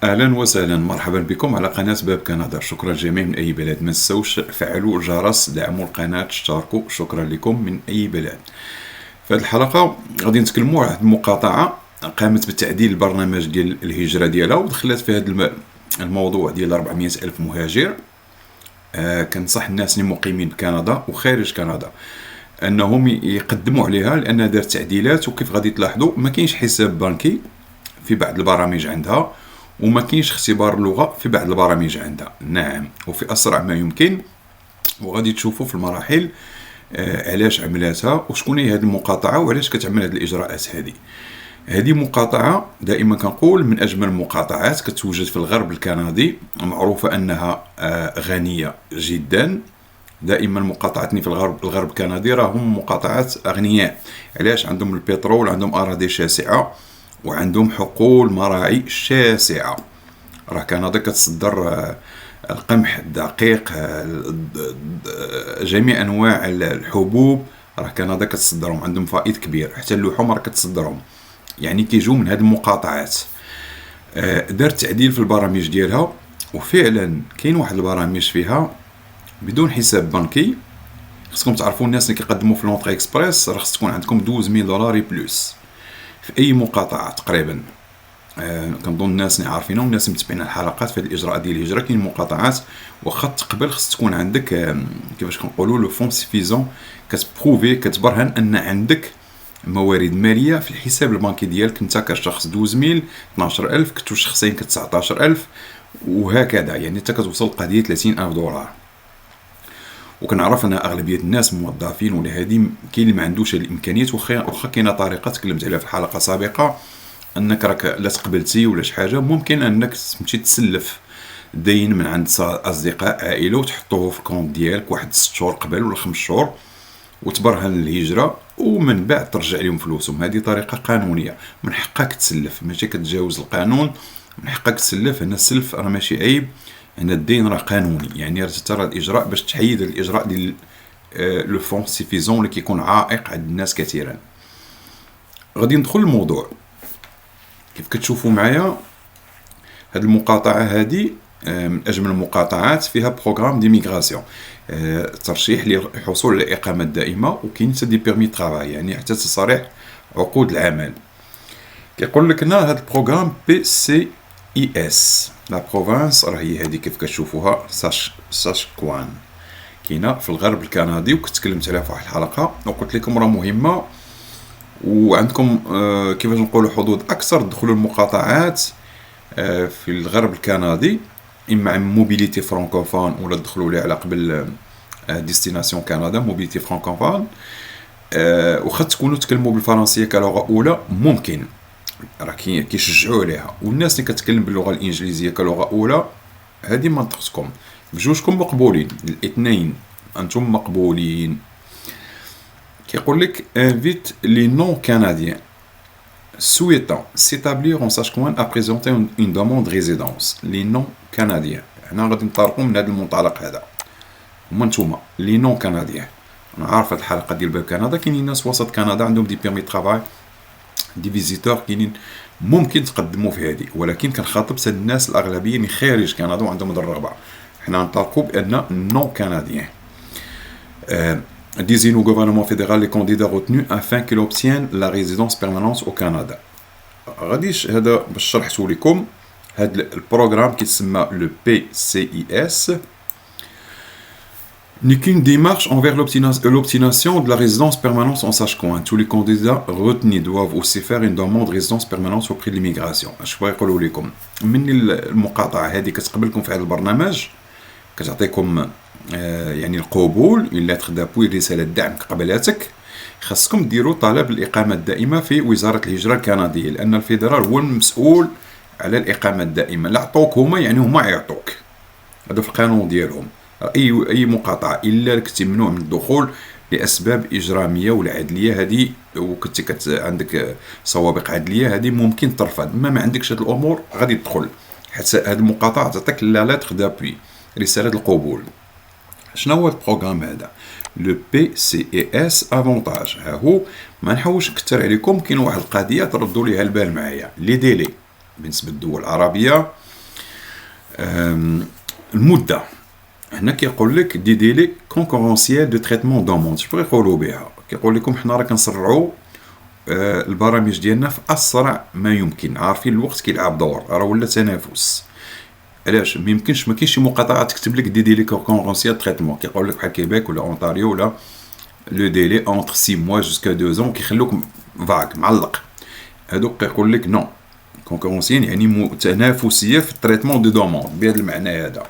اهلا وسهلا، مرحبا بكم على قناة باب كندا. شكرا جميع من اي بلد. ما تنسوش فعلوا الجرس، دعموا القناة، اشتركوا. شكرا لكم من اي بلد. في هذه الحلقة غادي نتكلموا على مقاطعة قامت بتعديل البرنامج ديال الهجرة ديالها ودخلت في هذا الموضوع ديال 400 ألف مهاجر. كنصح الناس اللي مقيمين بكندا وخارج كندا انهم يقدموا عليها، لانها دارت تعديلات. وكيف غادي تلاحظوا ما كاينش حساب بنكي في بعض البرامج عندها، وما كاينش اختبار اللغة في بعض البرامج عندها. نعم، وفي أسرع ما يمكن. وغادي تشوفوا في المراحل علاش عملاتها وشكون هي هذه المقاطعة وعلاش كتعمل هذه الإجراءات. هذه مقاطعة دائما كنقول من أجمل المقاطعات، كتوجد في الغرب الكندي، معروفة أنها غنية جدا. دائما مقاطعتني في الغرب الكندي راهم مقاطعات أغنياء. علاش؟ عندهم البترول، عندهم أراضي شاسعة، وعندهم حقول مراعي شاسعة. راه كندا كتصدر القمح، الدقيق، جميع أنواع الحبوب. راه كندا كتصدرهم، عندهم فائض كبير. حتى اللحوم راه كتصدرهم، يعني كيجوا من هذه المقاطعات. دارت تعديل في البرامج ديالها، وفعلا كاين واحد البرامج فيها بدون حساب بنكي. خصكم تعرفوا الناس اللي كيقدموا في لونطري اكسبريس راه خص تكون عندكم 12000 دولار بلوس في اي مقاطعه تقريبا. كنظن الناس اللي عارفينهم، الناس اللي متابعين الحلقات في الاجراء ديال الهجره، كاين مقاطعات واخا تقبل خص تكون عندك كيفاش كنقولوا لو فون سيفيزون، كتبروفي، كتبرهن ان عندك موارد ماليه في الحساب البنكي ديالك. انت كشخص 12000، 12000، كنتو شخصين 19000، وهكذا. يعني انت كتوصل قضيه 30000 دولار. وكنعرف ان اغلبيه الناس موظفين، ولا هادي كاين اللي ما عندوش هاد الامكانيات. واخا كاينه طريقه تكلمت عليها في الحلقه السابقه، انك راك لا تقبلتي ولا شي حاجه، ممكن انك تمشي تسلف دين من عند اصدقاء، عائله، وتحطوه في الكونت ديالك واحد 6 شهور قبل ولا 5 شهور، وتبرهن الهجره، ومن بعد ترجع لهم فلوسهم. هذه طريقه قانونيه، من حقك تسلف، ماشي كتجاوز القانون. من حقك تسلف. هنا السلف راه ماشي عيب، هنا الدين راه قانوني. يعني ترى الاجراء باش تحيد الاجراء ديال لو فون سيفيزون اللي كيكون عائق عند الناس كثيرا. غادي ندخل الموضوع. كيف كتشوفوا معايا هاد المقاطعه هذه من اجمل المقاطعات، فيها بروغرام ديميغراسيون، ترشيح للحصول على الاقامه الدائمه، وكاين حتى دي بيرمي ترافاي، يعني حتى تصريح عقود العمل. كيقول لك هنا هاد البروغرام بي سي اي اس. لا بروفانس راه هي هذه كيف كتشوفوها، ساشكوان، كاينه في الغرب الكندي، وكنت تكلمت عليها في واحد الحلقه وقلت لكم راه مهمه. وعندكم كيفاش نقولوا حظوظ اكثر. دخلوا المقاطعات في الغرب الكندي، اما عن موبيليتي فرانكوفون، ولا دخلوا لي على قبل ديستيناسيون كندا موبيليتي فرانكوفون. وخا تكونوا تكلموا بالفرنسيه كلغه اولى، ممكن راه كيشجعوا عليها. والناس اللي كتكلم باللغه الانجليزيه كلغه اولى، هذه منطقتكم، بجوجكم مقبولين، الاثنين انتم مقبولين. كيقول لك انفيت لي نون كنديان souhaitant s'établir en Saskatchewan à présenter une demande de résidence. Les non-canadiens. حنا غادي نطرقوا من هذا المنطلق هذا. هما نتوما لي نون كنديان. انا عارف هاد الحلقه ديال باب كندا كاينين ناس وسط كندا عندهم دي بيرمي ترافاي، دي فيزيتور، كاينين ممكن تقدموا في هذه. ولكن كنخاطب هاد الناس الاغلبيه اللي خارج كندا وعندهم هاد الرغبه. حنا نطرقوا بان نون كنديان. désigne au gouvernement fédéral les candidats retenus afin qu'ils obtiennent la résidence permanente au Canada. غاديش هذا باش شرحته لكم. هذا البروغرام كيتسمى لو بي سي اي اس n'est qu'une démarche envers l'obtention de la résidence permanente en Saskatchewan. Tous les candidats retenus doivent aussi faire une demande de résidence permanente auprès de l'immigration. اش بغا يقولوا لكم من المقاطعه هذه كتقبلكم في هذا البرنامج، كتعطيكم يعني القبول، الا تخدابوي رساله دعم قبلاتك. خاصكم ديروا طلب الاقامه الدائمه في وزاره الهجره الكنديه، لان الفيدرال هو المسؤول على الاقامه الدائمه. لا عطوك هما، يعني هما يعطوك، هذا في القانون ديالهم. اي مقاطعه الا كنتي ممنوع من الدخول لاسباب اجراميه ولا عدليه، هذه وكنت عندك سوابق عدليه، هذه ممكن ترفض. ما عندكش هاد الامور غادي تدخل. حتى هاد المقاطعه تعطيك لا لتر دابوي، رساله القبول. شنو هو البروغرام هذا؟ لو بي سي اي اس افونتاج. ها هو، ما نحوش نكثر عليكم. كاين واحد القضيه تردوا ليها البال معايا، لي ديلي بالنسبه للدول العربيه المده هنا كيقول لك دي ديلي كونكورونسيال دو تريتمون دوموند. اش بغا يقولوا بها؟ كيقول لكم حنا راه كنسرعوا البرامج ديالنا في اسرع ما يمكن. عارفين الوقت كيلعب دور، راه ولا تنافس. علاش ما يمكنش، ما كاينش شي مقاطعه تكتب لك دي ديلي كونكورونسيال تريتمون. كيقول لك بحال كيبيك ولا اونتاريو ولا لو ديلي اونتر 6 موا جوسكا 2 ans، كيخلوك فاك معلق. هادوك كيقول لك نو كونكورونسيال يعني تنافسيه في التريتمون دو دوموند بهذا المعنى هذا.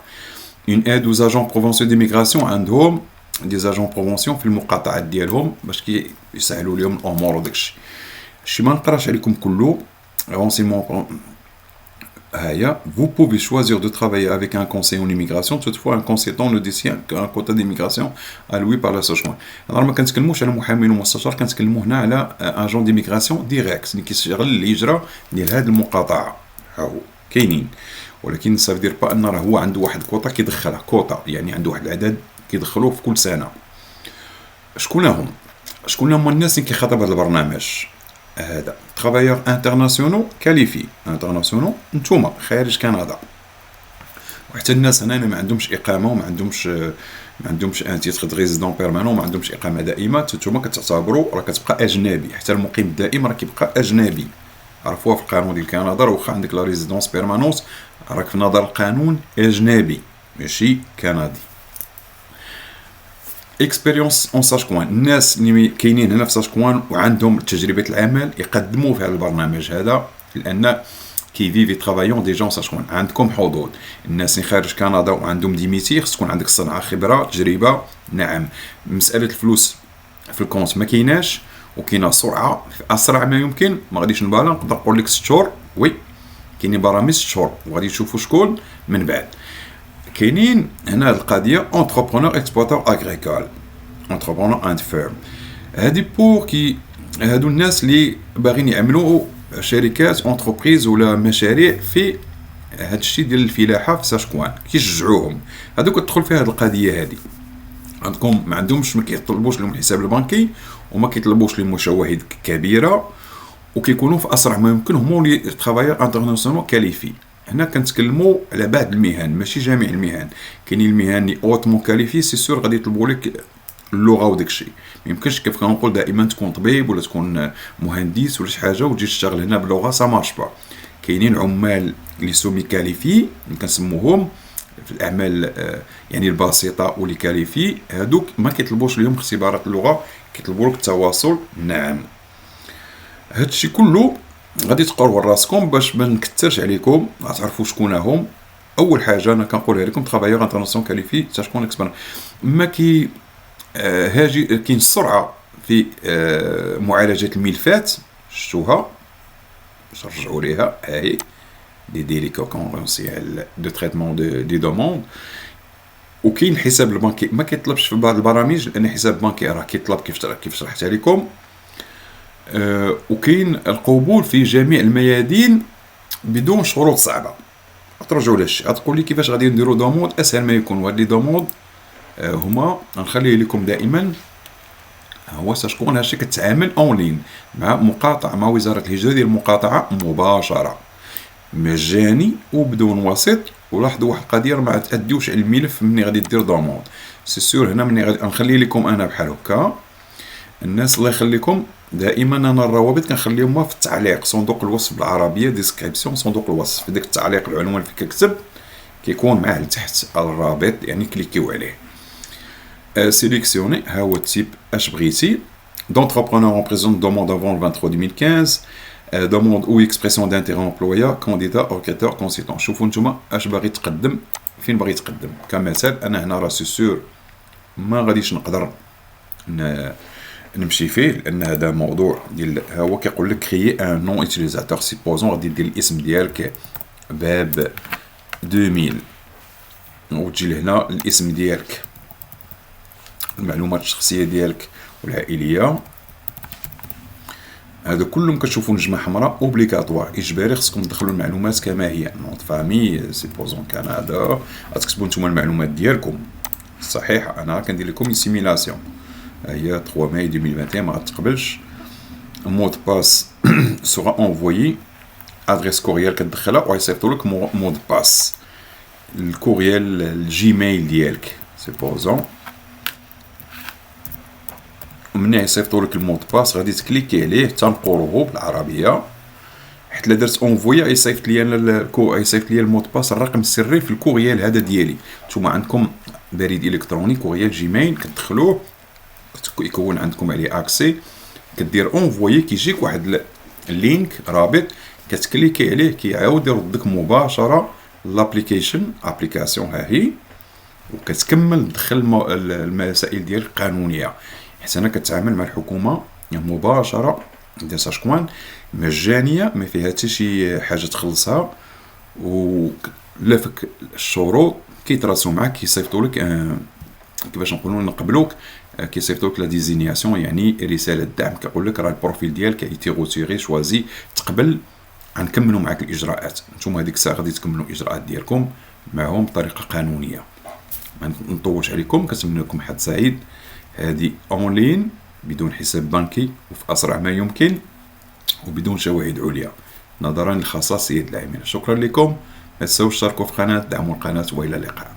اون ايد aux agents provinciaux d'immigration عندهم دي زاجون بروفونسيون في المقاطعات ديالهم باش يسهلوا لهم الامور وداكشي. شي ما نقراش عليكم كله renseignement. Vous pouvez choisir de travailler avec un conseiller en immigration. Toutefois, un consultant ne détient qu'un quota d'immigration alloué par la SOCHWAN. Alors, ما كنتكلموش على محامي ومستشار، كنتكلموا هنا على اجون ديميغراسيون ديريكت اللي كيشتغل الهجره ديال هذه المقاطعه. ها هو كاينين، ولكن صافي دير با ان راه هو عنده واحد كوطا كيدخلها، كوطا يعني عنده واحد العدد كيدخلوه في كل سنه. شكون هما الناس اللي كيخاطب هذا البرنامج هذا؟ travailleurs internationaux qualifiés. internationaux نتوما خارج كندا، وحتى الناس هنا ما عندهمش اقامه وما عندهمش ان تيتر دو ريزيدون بيرمانون، ما عندهمش اقامه دائمه. نتوما كتعتبروا راه كتبقى اجنبي. حتى المقيم الدائم راه كيبقى اجنبي، عرفوها في القانون ديال كندا. راه واخا عندك لا ريزيدونس بيرمانونس راك في نظر القانون اجنبي ماشي كندي. اكسبيريونس اون ساشكوان، الناس اللي كاينين هنا في ساشكوان وعندهم تجربه العمل يقدموا في هذا البرنامج هذا، لان كيفيفي ترافايون دي جون ساشكوان. عندكم حظوظ. الناس اللي خارج كندا وعندهم دي ميتي، خص تكون عندك صنعه، خبره، تجربه. نعم، مساله الفلوس في الكونت ما كايناش، وكاينه سرعه في اسرع ما يمكن. ما غاديش نبالغ، نقدر نقول لك 6 شهور. وي كاينين برامج 6 شهور، وغادي تشوفوا شكون من بعد. كاينين هنا القضيه انتربرونور اكسبلواتور اغريكول، انتربرونور اند فيرم. هادي بور كي هادو الناس اللي باغيين يعملوا شركات انتربريز ولا مشاريع في هاد الشيء ديال الفلاحه في ساشكوان، كيشجعوهم. هادو كتدخل في هاد القضيه هادي. عندكم ما عندهمش، ما كيطلبوش لهم الحساب البنكي وما كيطلبوش لهم شواهد كبيره، وكيكونوا في اسرع ما يمكن. هما لي ترافايور انترناسيونال كاليفي. هنا كنتكلموا على بعض المهن ماشي جميع المهن. كاينين المهن اللي اوتمون كاليفي سي سور غادي يطلبوا لك اللغه وداكشي. ما يمكنش كيف كنقول دائما تكون طبيب ولا تكون مهندس ولا شي حاجه وتجي تشتغل هنا بلغه سا مارش با. كاينين عمال اللي سومي كاليفي اللي كنسموهم في الاعمال يعني البسيطه واللي كاليفي، هادوك ما كيطلبوش لهم اختبارات اللغه، كيطلبوا لك التواصل. نعم، هادشي كله غادي تقراو راسكم باش ما نكثرش عليكم، غتعرفوا شكون هم. اول حاجه انا كنقولها لكم ترافايور انترناسيونال كاليفي تا شكون اكسبير. ما كي هاجي كاين السرعه في معالجه الملفات، شفتوها باش نرجعوا ليها. هاي دي ديلي كونكورونسيال دو تريتمون دي دوموند. وكاين الحساب البنكي ما كيطلبش في بعض البرامج، لان الحساب البنكي راه كيطلب كيف شرحت لكم. وكاين القبول في جميع الميادين بدون شروط صعبه. ترجعوا لهادشي، غتقول لي كيفاش غادي نديروا دوموند. اسهل ما يكون. وهاد لي دوموند هما غنخليه لكم دائما. هو شكون هادشي كتعامل اونلاين مع مقاطعه مع وزاره الهجره ديال المقاطعه مباشره، مجاني وبدون وسيط. ولاحظوا واحد القضيه، ما تاديوش على الملف ملي غادي دير دوموند. سي سور هنا ملي غادي نخلي لكم انا بحال هكا. الناس الله يخليكم دائما انا الروابط كنخليهم في التعليق، صندوق الوصف بالعربيه ديسكريبسيون، صندوق الوصف في داك التعليق العنوان فين كتكتب كيكون معاه لتحت الرابط، يعني كليكيو عليه. سيليكسيوني ها هو التيب اش بغيتي. d'entrepreneur en présence demande avant le 23 2015 demande ou expression d'intérêt employeur candidat recruteur consultant. شوفوا نتوما اش باغي تقدم، فين باغي تقدم. كمثال انا هنا راه سور ما غاديش نقدر نمشي فيه، لان هذا موضوع ديال هو كيقول لك كريي ان نون يوتيليزاتور. سيبوزون غادي دير الاسم ديالك باب 2000 وتجي لهنا الاسم ديالك، المعلومات الشخصيه ديالك والعائليه. هادو كلهم كتشوفوا نجمه حمراء اوبليغاتوار اجباري، خصكم تدخلوا المعلومات كما هي. نوت فامي سيبوزون كندا، غتكتبوا نتوما المعلومات ديالكم الصحيحه. انا كندير لكم سيميلاسيون. هي 3 ماي 2021 ما غتقبلش. مود باس سورا انفويي ادريس كوريال كتدخلها وغيصيفطوا لك مود باس. الكوريال الجيميل ديالك سيبوزون، ومنها يصيفطوا لك المود باس غادي تكليكي عليه تنقروه بالعربيه، حيت لا درت اونفويا يصيفط لي انا يصيفط لي المود باس الرقم السري في الكوريال هذا ديالي. نتوما عندكم بريد الكتروني كوريال جيميل كتدخلوه يكون عندكم عليه اكسي، كدير اونفويي كيجيك واحد اللينك رابط كتكليكي عليه كيعاود يردك مباشره ابليكاسيون ها هي، وكتكمل تدخل المسائل ديالك القانونيه، حيت انا كتعامل مع الحكومه مباشره ديال ساشكوان مجانيه ما فيها حتى شي حاجه تخلصها، ولا فك الشروط كيتراسو معاك كيصيفطوا لك كيفاش نقولوا نقبلوك، كيصيفطوا لك لا ديزينياسيون يعني رساله دعم، كيقول لك راه البروفيل ديالك ايتي روتيري شوازي تقبل غنكملوا معاك الاجراءات. نتوما هذيك الساعه غادي تكملوا الاجراءات ديالكم معهم بطريقه قانونيه. ما نطولش عليكم، كنتمنى لكم حد سعيد. هذه اونلاين بدون حساب بنكي وفي اسرع ما يمكن وبدون شواهد عليا نظرا لخصاصيه العامل. شكرا لكم، ما تنساوش تشتركوا في القناه، دعموا القناه، والى اللقاء.